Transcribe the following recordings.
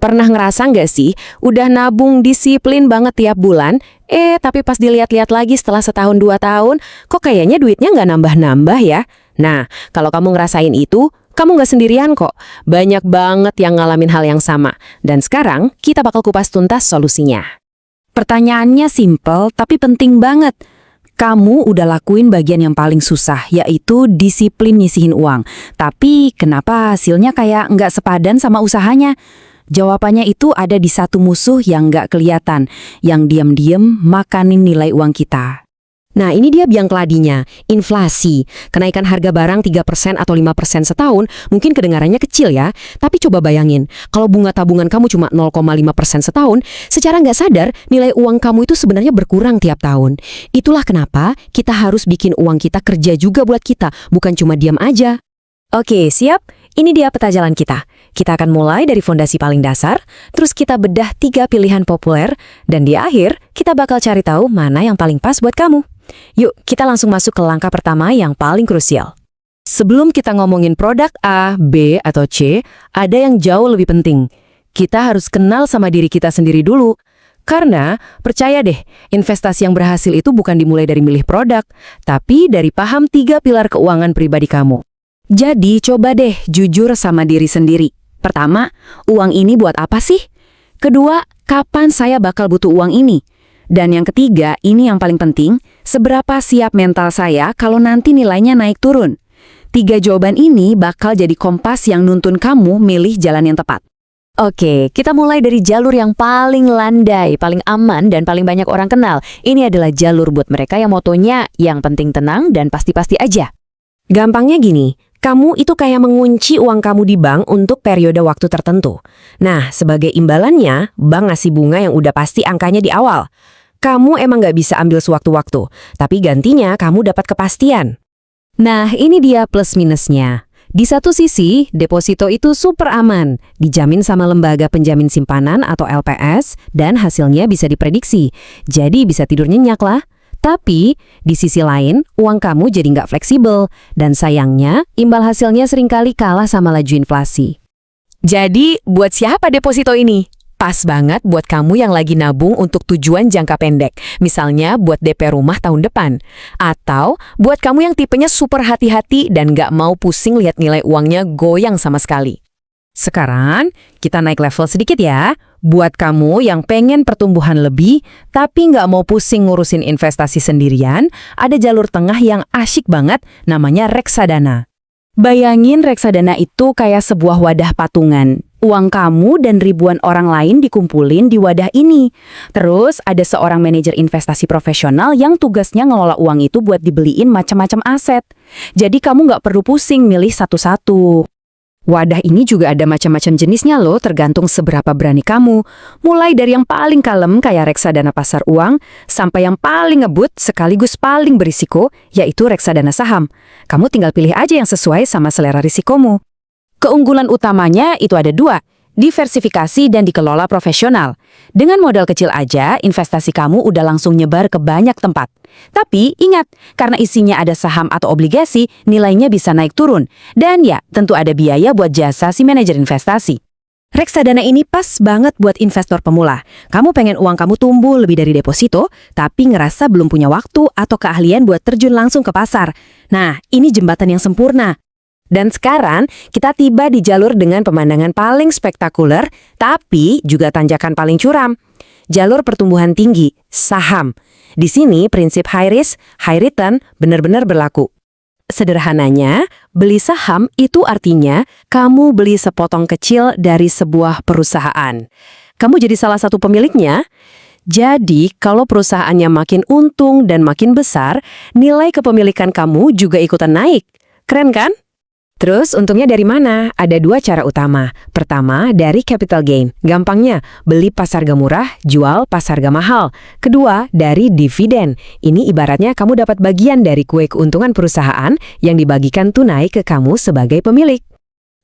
Pernah ngerasa nggak sih, udah nabung disiplin banget tiap bulan, tapi pas dilihat-lihat lagi setelah setahun 2 tahun, kok kayaknya duitnya nggak nambah-nambah ya? Nah, kalau kamu ngerasain itu, kamu nggak sendirian kok. Banyak banget yang ngalamin hal yang sama. Dan sekarang, kita bakal kupas tuntas solusinya. Pertanyaannya simpel tapi penting banget. Kamu udah lakuin bagian yang paling susah, yaitu disiplin nyisihin uang. Tapi kenapa hasilnya kayak nggak sepadan sama usahanya? Jawabannya itu ada di satu musuh yang nggak kelihatan, yang diam-diam makanin nilai uang kita. Nah, ini dia biang keladinya, inflasi. Kenaikan harga barang 3% atau 5% setahun mungkin kedengarannya kecil ya. Tapi coba bayangin, kalau bunga tabungan kamu cuma 0,5% setahun, secara nggak sadar nilai uang kamu itu sebenarnya berkurang tiap tahun. Itulah kenapa kita harus bikin uang kita kerja juga buat kita, bukan cuma diam aja. Oke, siap? Ini dia peta jalan kita. Kita akan mulai dari fondasi paling dasar, terus kita bedah 3 pilihan populer, dan di akhir kita bakal cari tahu mana yang paling pas buat kamu. Yuk, kita langsung masuk ke langkah pertama yang paling krusial. Sebelum kita ngomongin produk A, B, atau C, ada yang jauh lebih penting. Kita harus kenal sama diri kita sendiri dulu. Karena, percaya deh, investasi yang berhasil itu bukan dimulai dari milih produk, tapi dari paham 3 pilar keuangan pribadi kamu. Jadi, coba deh jujur sama diri sendiri. Pertama, uang ini buat apa sih? Kedua, kapan saya bakal butuh uang ini? Dan yang ketiga, ini yang paling penting, seberapa siap mental saya kalau nanti nilainya naik turun? 3 jawaban ini bakal jadi kompas yang nuntun kamu milih jalan yang tepat. Oke, kita mulai dari jalur yang paling landai, paling aman, dan paling banyak orang kenal. Ini adalah jalur buat mereka yang motonya yang penting tenang dan pasti-pasti aja. Gampangnya gini, kamu itu kayak mengunci uang kamu di bank untuk periode waktu tertentu. Nah, sebagai imbalannya, bank ngasih bunga yang udah pasti angkanya di awal. Kamu emang nggak bisa ambil sewaktu-waktu, tapi gantinya kamu dapat kepastian. Nah, ini dia plus minusnya. Di satu sisi, deposito itu super aman, dijamin sama lembaga penjamin simpanan atau LPS, dan hasilnya bisa diprediksi. Jadi bisa tidur nyenyak lah. Tapi, di sisi lain, uang kamu jadi nggak fleksibel, dan sayangnya, imbal hasilnya seringkali kalah sama laju inflasi. Jadi, buat siapa deposito ini? Pas banget buat kamu yang lagi nabung untuk tujuan jangka pendek, misalnya buat DP rumah tahun depan. Atau, buat kamu yang tipenya super hati-hati dan nggak mau pusing lihat nilai uangnya goyang sama sekali. Sekarang, kita naik level sedikit ya. Buat kamu yang pengen pertumbuhan lebih, tapi nggak mau pusing ngurusin investasi sendirian, ada jalur tengah yang asyik banget, namanya reksadana. Bayangin reksadana itu kayak sebuah wadah patungan. Uang kamu dan ribuan orang lain dikumpulin di wadah ini. Terus ada seorang manajer investasi profesional yang tugasnya ngelola uang itu buat dibeliin macam-macam aset. Jadi kamu nggak perlu pusing milih satu-satu. Wadah ini juga ada macam-macam jenisnya loh, tergantung seberapa berani kamu. Mulai dari yang paling kalem kayak reksadana pasar uang, sampai yang paling ngebut sekaligus paling berisiko, yaitu reksadana saham. Kamu tinggal pilih aja yang sesuai sama selera risikomu. Keunggulan utamanya itu ada 2, diversifikasi dan dikelola profesional. Dengan modal kecil aja, investasi kamu udah langsung nyebar ke banyak tempat. Tapi ingat, karena isinya ada saham atau obligasi, nilainya bisa naik turun. Dan ya, tentu ada biaya buat jasa si manajer investasi. Reksadana ini pas banget buat investor pemula. Kamu pengen uang kamu tumbuh lebih dari deposito, tapi ngerasa belum punya waktu atau keahlian buat terjun langsung ke pasar. Nah, ini jembatan yang sempurna. Dan sekarang, kita tiba di jalur dengan pemandangan paling spektakuler, tapi juga tanjakan paling curam. Jalur pertumbuhan tinggi, saham. Di sini prinsip high risk, high return benar-benar berlaku. Sederhananya, beli saham itu artinya kamu beli sepotong kecil dari sebuah perusahaan. Kamu jadi salah satu pemiliknya. Jadi, kalau perusahaannya makin untung dan makin besar, nilai kepemilikan kamu juga ikutan naik. Keren kan? Terus untungnya dari mana? Ada 2 cara utama. Pertama, dari capital gain. Gampangnya, beli pas harga murah, jual pas harga mahal. Kedua, dari dividen. Ini ibaratnya kamu dapat bagian dari kue keuntungan perusahaan yang dibagikan tunai ke kamu sebagai pemilik.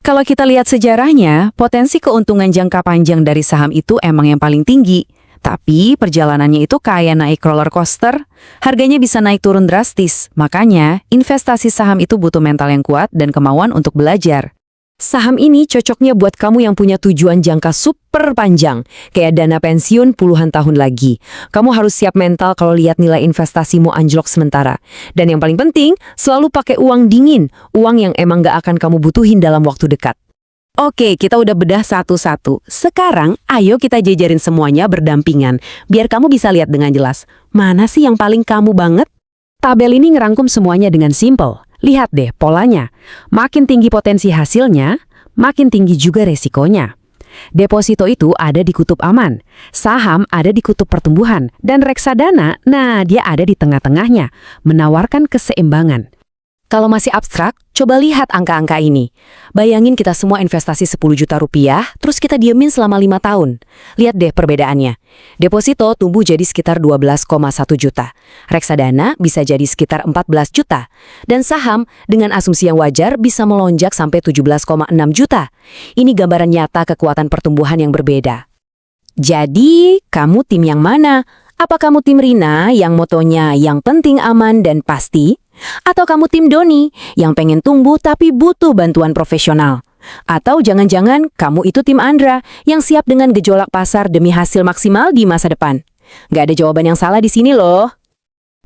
Kalau kita lihat sejarahnya, potensi keuntungan jangka panjang dari saham itu emang yang paling tinggi. Tapi perjalanannya itu kayak naik roller coaster, harganya bisa naik turun drastis. Makanya, investasi saham itu butuh mental yang kuat dan kemauan untuk belajar. Saham ini cocoknya buat kamu yang punya tujuan jangka super panjang, kayak dana pensiun puluhan tahun lagi. Kamu harus siap mental kalau lihat nilai investasimu anjlok sementara. Dan yang paling penting, selalu pakai uang dingin, uang yang emang gak akan kamu butuhin dalam waktu dekat. Oke, kita udah bedah satu-satu. Sekarang, ayo kita jajarin semuanya berdampingan, biar kamu bisa lihat dengan jelas. Mana sih yang paling kamu banget? Tabel ini ngerangkum semuanya dengan simple. Lihat deh polanya. Makin tinggi potensi hasilnya, makin tinggi juga resikonya. Deposito itu ada di kutub aman, saham ada di kutub pertumbuhan, dan reksadana, nah dia ada di tengah-tengahnya, menawarkan keseimbangan. Kalau masih abstrak, coba lihat angka-angka ini. Bayangin kita semua investasi 10 juta rupiah, terus kita diemin selama 5 tahun. Lihat deh perbedaannya. Deposito tumbuh jadi sekitar 12,1 juta. Reksadana bisa jadi sekitar 14 juta. Dan saham dengan asumsi yang wajar bisa melonjak sampai 17,6 juta. Ini gambaran nyata kekuatan pertumbuhan yang berbeda. Jadi, kamu tim yang mana? Apa kamu tim Rina yang motonya yang penting aman dan pasti? Atau kamu tim Doni yang pengen tumbuh tapi butuh bantuan profesional? Atau jangan-jangan kamu itu tim Andra yang siap dengan gejolak pasar demi hasil maksimal di masa depan? Gak ada jawaban yang salah di sini loh.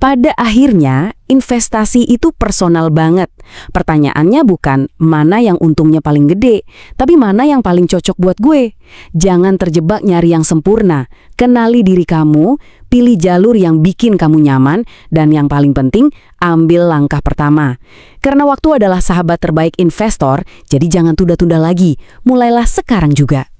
Pada akhirnya, investasi itu personal banget. Pertanyaannya bukan mana yang untungnya paling gede, tapi mana yang paling cocok buat gue. Jangan terjebak nyari yang sempurna. Kenali diri kamu, pilih jalur yang bikin kamu nyaman, dan yang paling penting, ambil langkah pertama. Karena waktu adalah sahabat terbaik investor, jadi jangan tunda-tunda lagi. Mulailah sekarang juga.